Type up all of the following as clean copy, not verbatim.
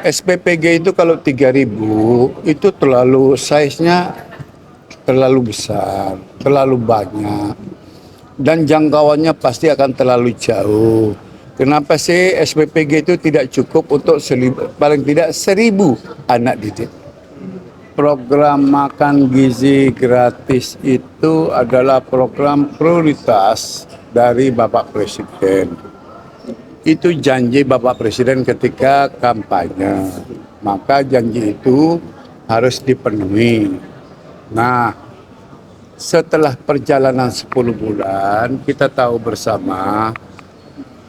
SPPG itu kalau 3.000 itu terlalu size-nya terlalu besar, terlalu banyak, dan jangkauannya pasti akan terlalu jauh. Kenapa sih SPPG itu tidak cukup untuk paling tidak 1.000 anak didik? Program makan gizi gratis itu adalah program prioritas dari Bapak Presiden. Itu janji Bapak Presiden ketika kampanye. Maka janji itu harus dipenuhi. Nah, setelah perjalanan 10 bulan, kita tahu bersama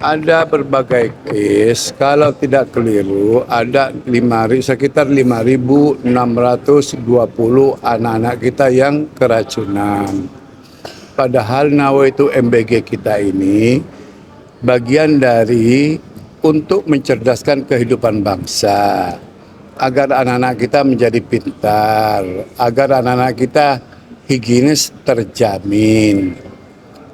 ada berbagai case, kalau tidak keliru ada sekitar 5.620 anak-anak kita yang keracunan. Padahal Nawaitu MBG kita ini bagian dari untuk mencerdaskan kehidupan bangsa, agar anak-anak kita menjadi pintar, agar anak-anak kita higienis terjamin.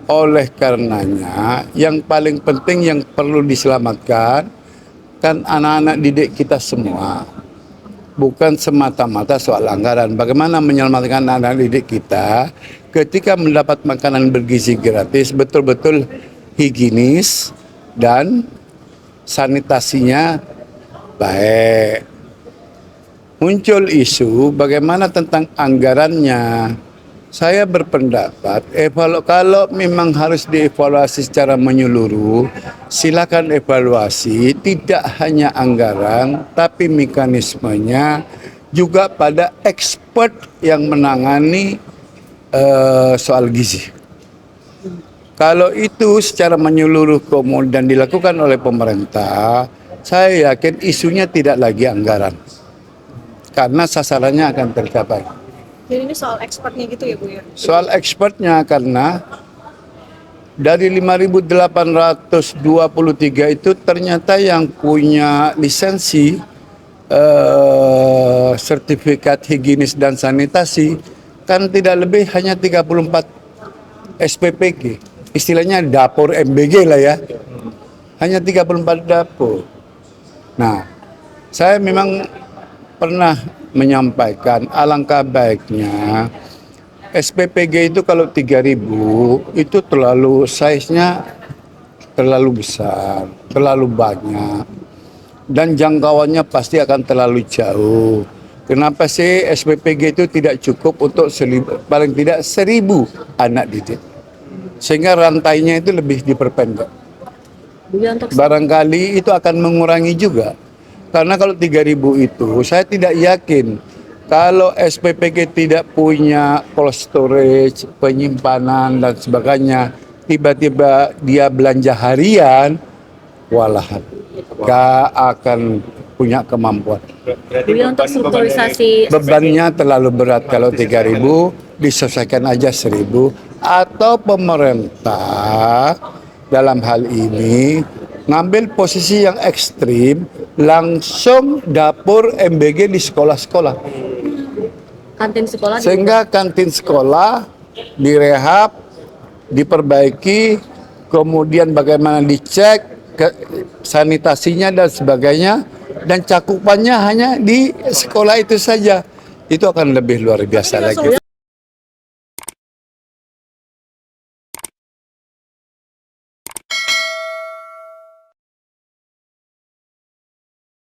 Oleh karenanya, yang paling penting yang perlu diselamatkan kan anak-anak didik kita semua. Bukan semata-mata soal anggaran. Bagaimana menyelamatkan anak didik kita ketika mendapat makanan bergizi gratis, betul-betul higienis dan sanitasinya baik. Muncul isu bagaimana tentang anggarannya. Saya berpendapat kalau memang harus dievaluasi secara menyeluruh, silakan evaluasi tidak hanya anggaran tapi mekanismenya juga pada expert yang menangani soal gizi. Kalau itu secara menyeluruh kemudian dilakukan oleh pemerintah, saya yakin isunya tidak lagi anggaran karena sasarannya akan tercapai. Jadi ini soal expertnya gitu ya Bu ya? Soal expertnya karena dari 5.823 itu ternyata yang punya lisensi sertifikat higienis dan sanitasi kan tidak lebih hanya 34 SPPG. Istilahnya dapur MBG lah ya. Hanya 34 dapur. Nah, saya memang pernah menyampaikan alangkah baiknya SPPG itu kalau 3.000 itu terlalu size-nya terlalu besar, terlalu banyak, dan jangkauannya pasti akan terlalu jauh. Kenapa sih SPPG itu tidak cukup untuk paling tidak 1.000 anak didik? Sehingga rantainya itu lebih diperpendek. Barangkali itu akan mengurangi juga. Karena kalau 3.000 itu saya tidak yakin kalau SPPG tidak punya cold storage, penyimpanan dan sebagainya, tiba-tiba dia belanja harian, walahan gak akan punya kemampuan. Untuk strukturisasi Bebannya terlalu berat kalau 3.000, diselesaikan aja 1.000, atau pemerintah dalam hal ini ngambil posisi yang ekstrim, langsung dapur MBG di sekolah-sekolah. kantin sekolah Sehingga kantin sekolah direhab, diperbaiki, kemudian bagaimana dicek sanitasinya dan sebagainya, dan cakupannya hanya di sekolah itu saja. Itu akan lebih luar biasa lagi.